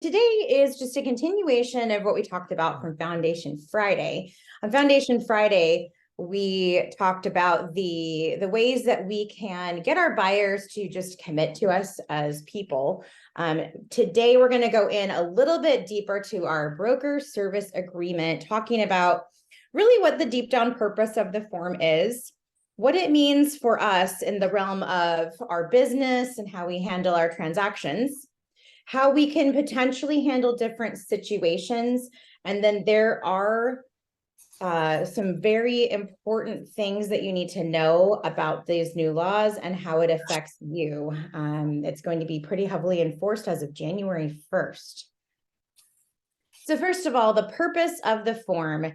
Today is just a continuation of what we talked about from Foundation Friday. On Foundation Friday, we talked about the ways that we can get our buyers to just commit to us as people. Today, we're going to go in a little bit deeper to our broker service agreement, talking about really what the deep down purpose of the form is, what it means for us in the realm of our business and how we handle our transactions, how we can potentially handle different situations. And then there are some very important things that you need to know about these new laws and how it affects you. It's going to be pretty heavily enforced as of January 1st. So first of all, the purpose of the form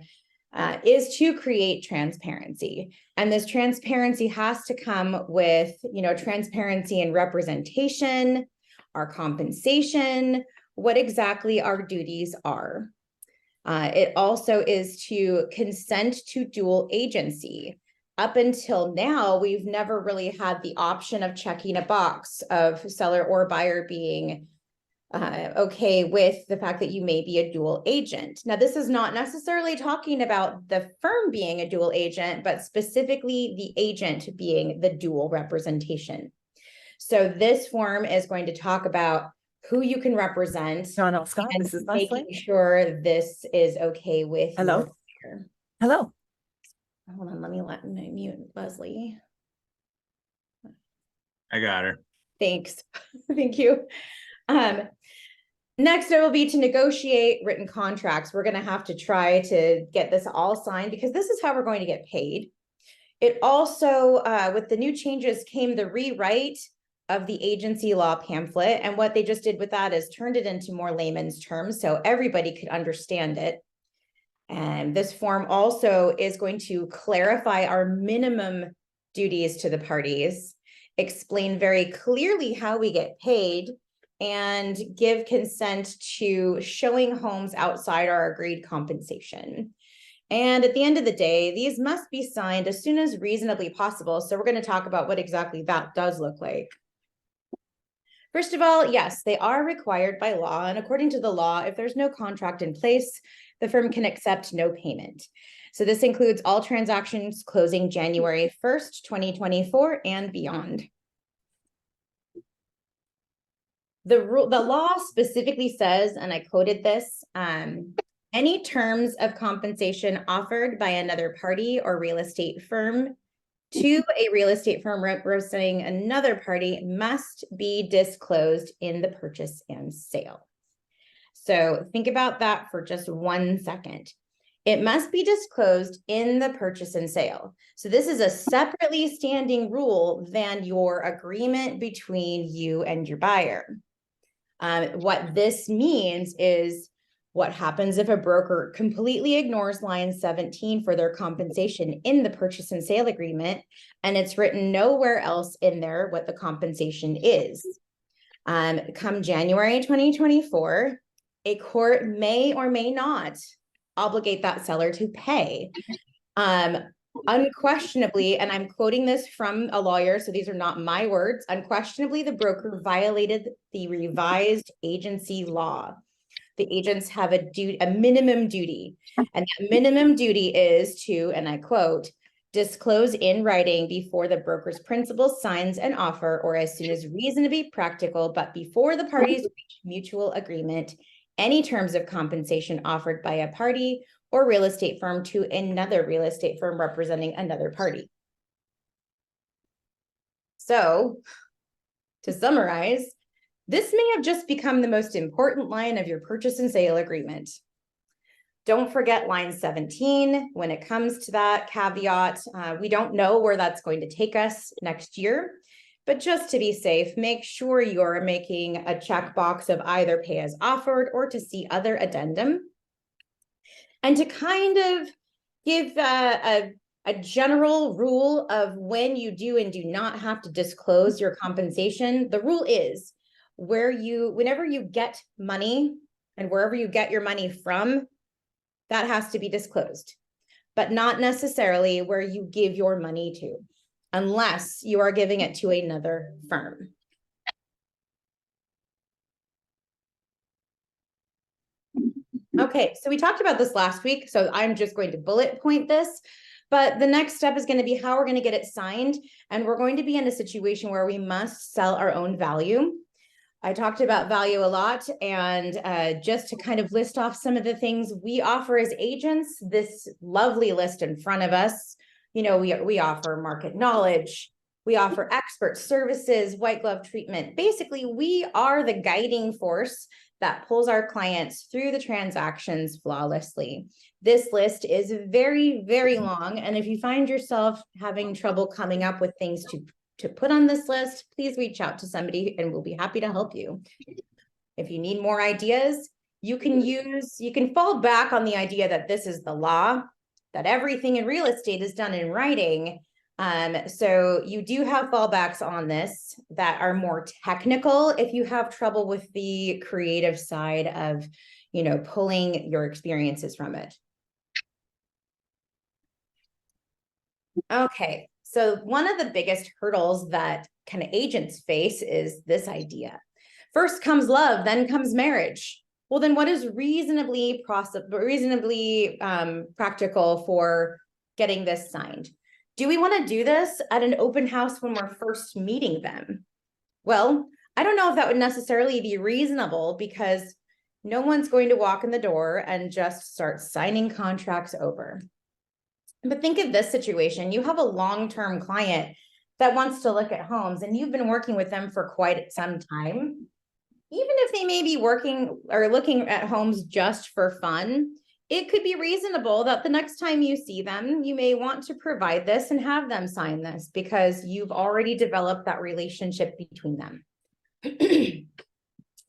is to create transparency. And this transparency has to come with, transparency and representation, our compensation, what exactly our duties are. It also is to consent to dual agency. Up until now, we've never really had the option of checking a box of seller or buyer being okay with the fact that you may be a dual agent. Now, this is not necessarily talking about the firm being a dual agent, but specifically the agent being the dual representation. So this form is going to talk about who you can represent John L. Scott, and this is making Leslie. sure this is okay with Hello. your Hello. Hold on, let me mute Leslie. I got her. Thanks. Thank you. Next, it will be to negotiate written contracts. We're going to have to try to get this all signed because this is how we're going to get paid. It also, with the new changes, came the rewrite of the agency law pamphlet. And what they just did with that is turned it into more layman's terms so everybody could understand it. And this form also is going to clarify our minimum duties to the parties, explain very clearly how we get paid, and give consent to showing homes outside our agreed compensation. And at the end of the day, these must be signed as soon as reasonably possible. So we're going to talk about what exactly that does look like. First of all, yes, they are required by law. And according to the law, if there's no contract in place, the firm can accept no payment. So this includes all transactions closing January 1st, 2024 and beyond. The law specifically says, and I quoted this, any terms of compensation offered by another party or real estate firm to a real estate firm representing another party must be disclosed in the purchase and sale. So think about that for just 1 second. It must be disclosed in the purchase and sale. So this is a separately standing rule than your agreement between you and your buyer. What this means is what happens if a broker completely ignores line 17 for their compensation in the purchase and sale agreement, and it's written nowhere else in there what the compensation is. Come January 2024, a court may or may not obligate that seller to pay. Unquestionably, and I'm quoting this from a lawyer, so these are not my words, unquestionably, the broker violated the revised agency law. The agents have a minimum duty, and that minimum duty is to, and I quote, disclose in writing before the broker's principal signs an offer or as soon as reasonably practical, but before the parties reach mutual agreement, any terms of compensation offered by a party or real estate firm to another real estate firm representing another party. So, to summarize, this may have just become the most important line of your purchase and sale agreement. Don't forget line 17 when it comes to that caveat. We don't know where that's going to take us next year, but just to be safe, make sure you're making a checkbox of either pay as offered or to see other addendum. And to kind of give a general rule of when you do and do not have to disclose your compensation, the rule is whenever you get money and wherever you get your money from, that has to be disclosed, but not necessarily where you give your money to, unless you are giving it to another firm. Okay, so we talked about this last week, so I'm just going to bullet point this. But the next step is going to be how we're going to get it signed. And we're going to be in a situation where we must sell our own value. I talked about value a lot, and just to kind of list off some of the things we offer as agents, this lovely list in front of us, we offer market knowledge, we offer expert services, white glove treatment. Basically, we are the guiding force that pulls our clients through the transactions flawlessly. This list is very, very long, and if you find yourself having trouble coming up with things to put on this list, please reach out to somebody and we'll be happy to help you. If you need more ideas, you can fall back on the idea that this is the law, that everything in real estate is done in writing. So you do have fallbacks on this that are more technical if you have trouble with the creative side of, pulling your experiences from it. Okay. So one of the biggest hurdles that kind of agents face is this idea. First comes love, then comes marriage. Well, then what is reasonably practical for getting this signed? Do we want to do this at an open house when we're first meeting them? Well, I don't know if that would necessarily be reasonable because no one's going to walk in the door and just start signing contracts over. But think of this situation. You have a long-term client that wants to look at homes and you've been working with them for quite some time. Even if they may be working or looking at homes just for fun, it could be reasonable that the next time you see them, you may want to provide this and have them sign this because you've already developed that relationship between them.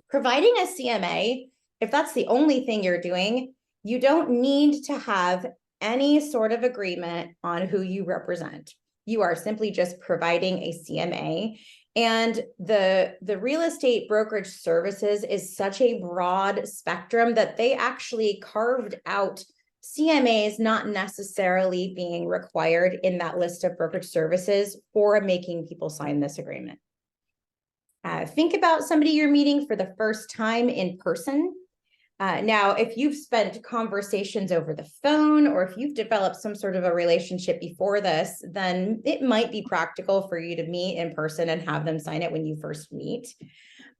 Providing a CMA, if that's the only thing you're doing, you don't need to have any sort of agreement on who you represent. You are simply just providing a CMA. And the real estate brokerage services is such a broad spectrum that they actually carved out CMAs not necessarily being required in that list of brokerage services for making people sign this agreement. Think about somebody you're meeting for the first time in person. Now, if you've spent conversations over the phone or if you've developed some sort of a relationship before this, then it might be practical for you to meet in person and have them sign it when you first meet,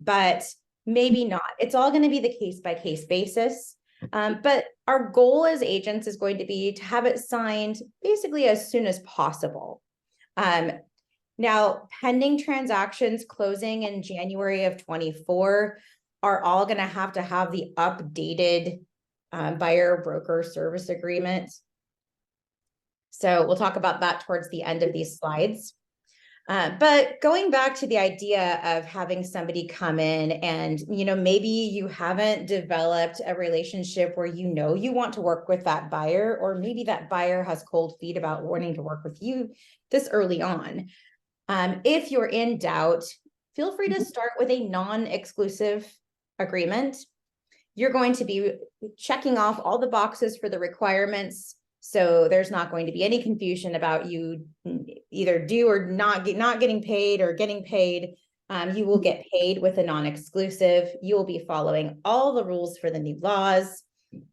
but maybe not. It's all going to be the case-by-case basis. But our goal as agents is going to be to have it signed basically as soon as possible. Now, pending transactions closing in January of 24 are all going to have the updated buyer broker service agreement. So we'll talk about that towards the end of these slides. But going back to the idea of having somebody come in and, maybe you haven't developed a relationship where you want to work with that buyer, or maybe that buyer has cold feet about wanting to work with you this early on. If you're in doubt, feel free to start with a non-exclusive agreement. You're going to be checking off all the boxes for the requirements. So there's not going to be any confusion about you either do or not getting paid or getting paid. You will get paid with a non-exclusive. You will be following all the rules for the new laws,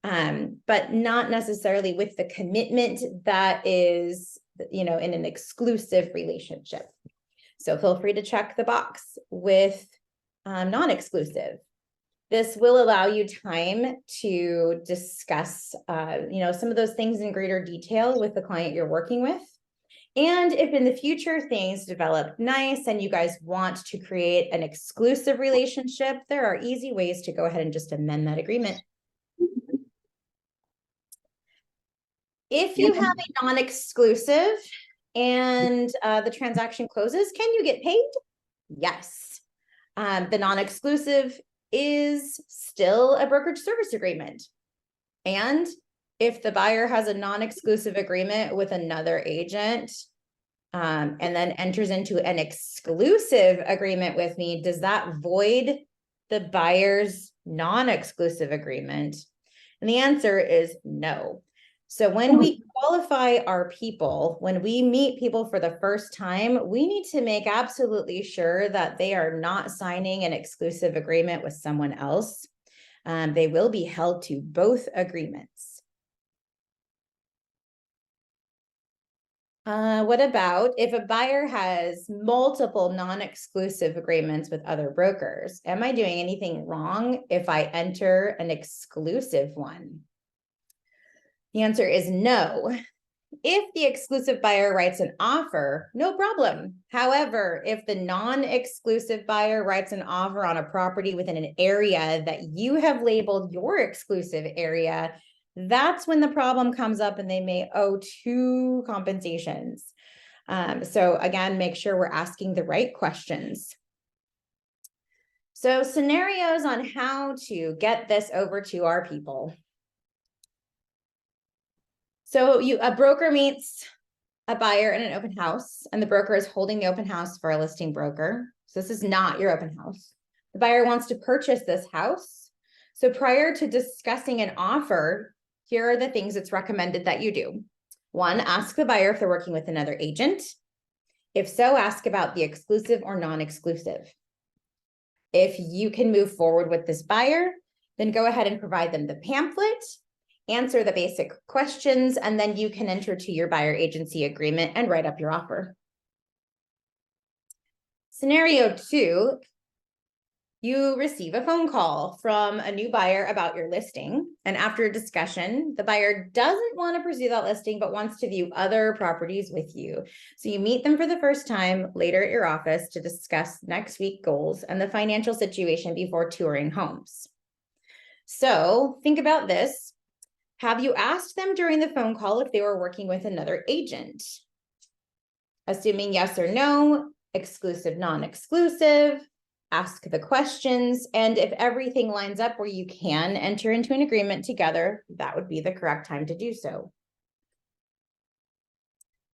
but not necessarily with the commitment that is, in an exclusive relationship. So feel free to check the box with non-exclusive. This will allow you time to discuss, some of those things in greater detail with the client you're working with. And if in the future things develop nice and you guys want to create an exclusive relationship, there are easy ways to go ahead and just amend that agreement. If you have a non-exclusive and the transaction closes, can you get paid? Yes. The non-exclusive is still a brokerage service agreement. And if the buyer has a non-exclusive agreement with another agent and then enters into an exclusive agreement with me, does that void the buyer's non-exclusive agreement? And the answer is no. So when we qualify our people, when we meet people for the first time, we need to make absolutely sure that they are not signing an exclusive agreement with someone else. They will be held to both agreements. What about if a buyer has multiple non-exclusive agreements with other brokers? Am I doing anything wrong if I enter an exclusive one? The answer is no. If the exclusive buyer writes an offer, no problem. However, if the non-exclusive buyer writes an offer on a property within an area that you have labeled your exclusive area, that's when the problem comes up and they may owe two compensations. So again, make sure we're asking the right questions. So scenarios on how to get this over to our people. So a broker meets a buyer in an open house, and the broker is holding the open house for a listing broker. So this is not your open house. The buyer wants to purchase this house. So prior to discussing an offer, here are the things it's recommended that you do. 1, ask the buyer if they're working with another agent. If so, ask about the exclusive or non-exclusive. If you can move forward with this buyer, then go ahead and provide them the pamphlet, answer the basic questions, and then you can enter to your buyer agency agreement and write up your offer. Scenario 2, you receive a phone call from a new buyer about your listing. And after a discussion, the buyer doesn't want to pursue that listing, but wants to view other properties with you. So you meet them for the first time later at your office to discuss next week goals and the financial situation before touring homes. So think about this. Have you asked them during the phone call if they were working with another agent? Assuming yes or no, exclusive, non-exclusive, ask the questions, and if everything lines up where you can enter into an agreement together, that would be the correct time to do so.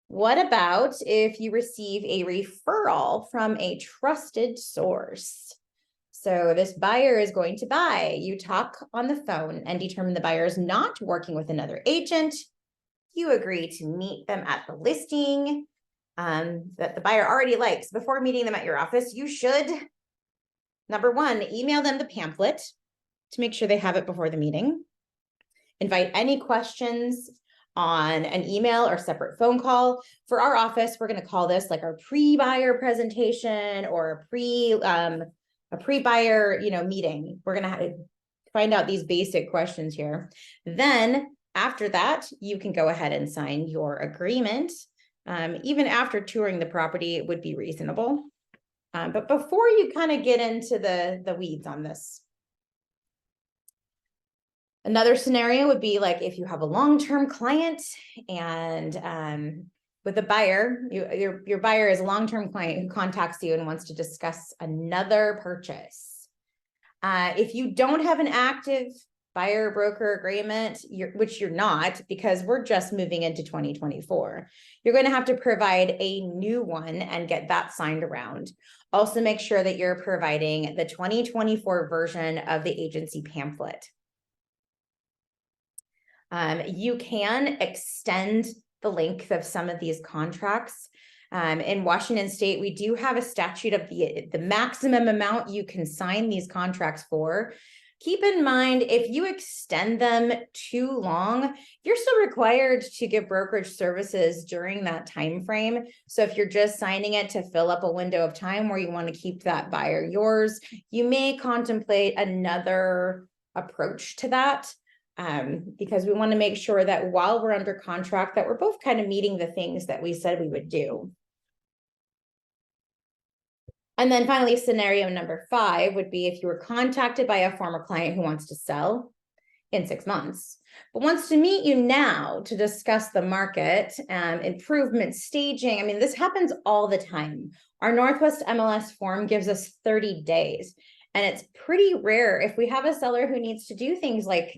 What about if you receive a referral from a trusted source? So this buyer is going to buy. You talk on the phone and determine the buyer is not working with another agent. You agree to meet them at the listing that the buyer already likes. Before meeting them at your office, you should, number 1, email them the pamphlet to make sure they have it before the meeting. Invite any questions on an email or separate phone call. For our office, we're going to call this like our pre-buyer presentation or a pre-buyer, meeting. We're going to find out these basic questions here. Then after that, you can go ahead and sign your agreement. Even after touring the property, it would be reasonable. But before you kind of get into the weeds on this, another scenario would be like if you have a long-term client and with a buyer, your buyer is a long-term client who contacts you and wants to discuss another purchase. If you don't have an active buyer broker agreement, which you're not, because we're just moving into 2024, you're going to have to provide a new one and get that signed around. Also make sure that you're providing the 2024 version of the agency pamphlet. You can extend the length of some of these contracts. In Washington State, we do have a statute of the maximum amount you can sign these contracts for. Keep in mind, if you extend them too long, you're still required to give brokerage services during that time frame. So if you're just signing it to fill up a window of time where you want to keep that buyer yours, you may contemplate another approach to that. Because we want to make sure that while we're under contract, that we're both kind of meeting the things that we said we would do. And then finally, scenario number 5 would be if you were contacted by a former client who wants to sell in 6 months, but wants to meet you now to discuss the market, improvement, staging. I mean, this happens all the time. Our Northwest MLS form gives us 30 days, and it's pretty rare if we have a seller who needs to do things like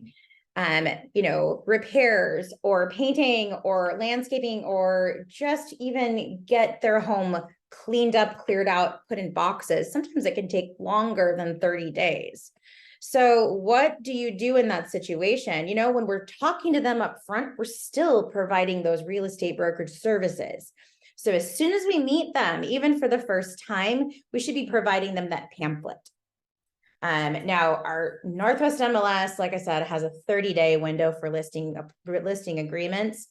repairs or painting or landscaping, or just even get their home cleaned up, cleared out, put in boxes. Sometimes it can take longer than 30 days. So what do you do in that situation? When we're talking to them up front, we're still providing those real estate brokerage services. So as soon as we meet them, even for the first time, we should be providing them that pamphlet. Now our Northwest MLS, like I said, has a 30-day window for listing agreements.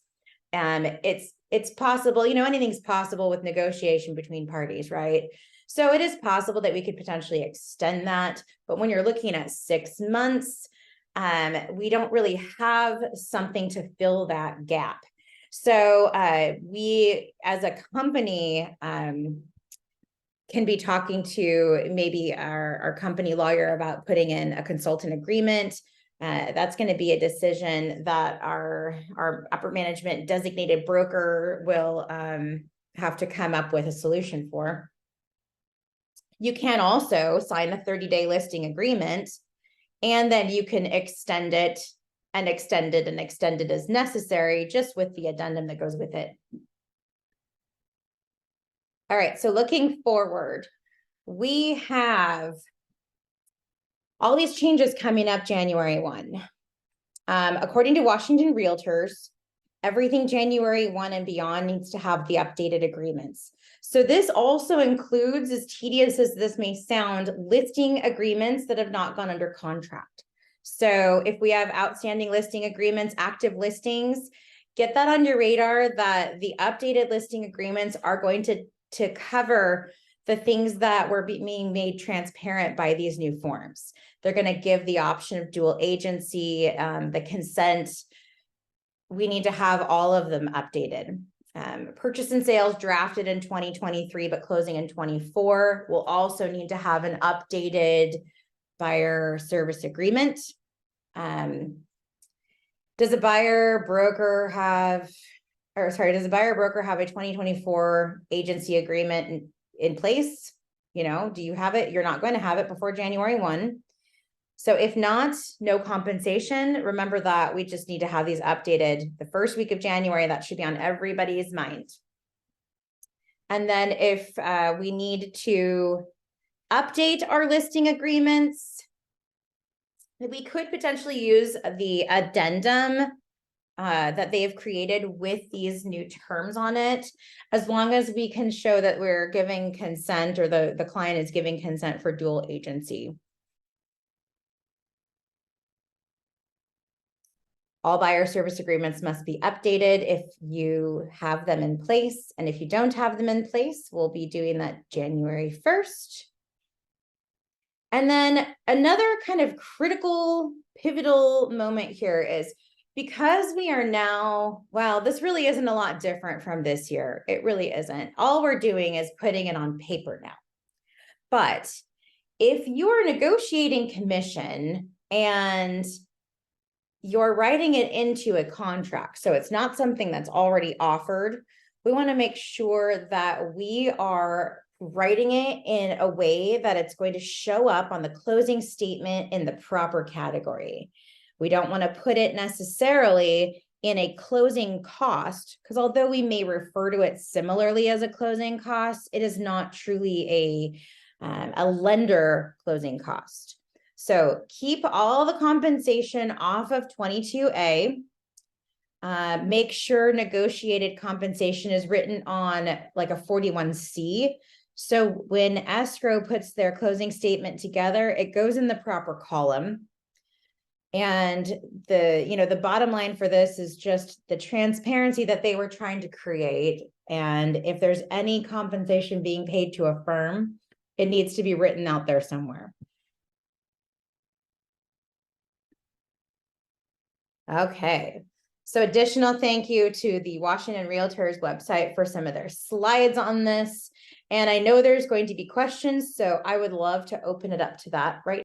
It's possible, anything's possible with negotiation between parties, right? So it is possible that we could potentially extend that, but when you're looking at 6 months, we don't really have something to fill that gap. So we, as a company, can be talking to maybe our company lawyer about putting in a consultant agreement. That's going to be a decision that our upper management designated broker will have to come up with a solution for. You can also sign a 30-day listing agreement, and then you can extend it and extend it and extend it as necessary, just with the addendum that goes with it. All right, so looking forward, we have all these changes coming up January 1. According to Washington Realtors, everything January 1 and beyond needs to have the updated agreements. So this also includes, as tedious as this may sound, listing agreements that have not gone under contract. So if we have outstanding listing agreements, active listings, get that on your radar that the updated listing agreements are going to cover the things that were being made transparent by these new forms. They're going to give the option of dual agency, the consent. We need to have all of them updated. Purchase and sales drafted in 2023, but closing in 24. We'll also need to have an updated buyer service agreement. Does a buyer broker have a 2024 agency agreement in place? Do you have it? You're not going to have it before January 1. So if not, no compensation. Remember that we just need to have these updated the first week of January. That should be on everybody's mind. And then if we need to update our listing agreements, we could potentially use the addendum that they have created with these new terms on it, as long as we can show that we're giving consent, or the client is giving consent for dual agency. All buyer service agreements must be updated if you have them in place. And if you don't have them in place, we'll be doing that January 1st. And then another kind of critical, pivotal moment here is, because we are now, well, this really isn't a lot different from this year. It really isn't. All we're doing is putting it on paper now. But if you're negotiating commission and you're writing it into a contract, so it's not something that's already offered, we want to make sure that we are writing it in a way that it's going to show up on the closing statement in the proper category. We don't want to put it necessarily in a closing cost, because although we may refer to it similarly as a closing cost, it is not truly a lender closing cost. So keep all the compensation off of 22A. Make sure negotiated compensation is written on like a 41C. So when escrow puts their closing statement together, it goes in the proper column. And the bottom line for this is just the transparency that they were trying to create. And if there's any compensation being paid to a firm, it needs to be written out there somewhere. Okay, so additional thank you to the Washington Realtors website for some of their slides on this. And I know there's going to be questions, so I would love to open it up to that right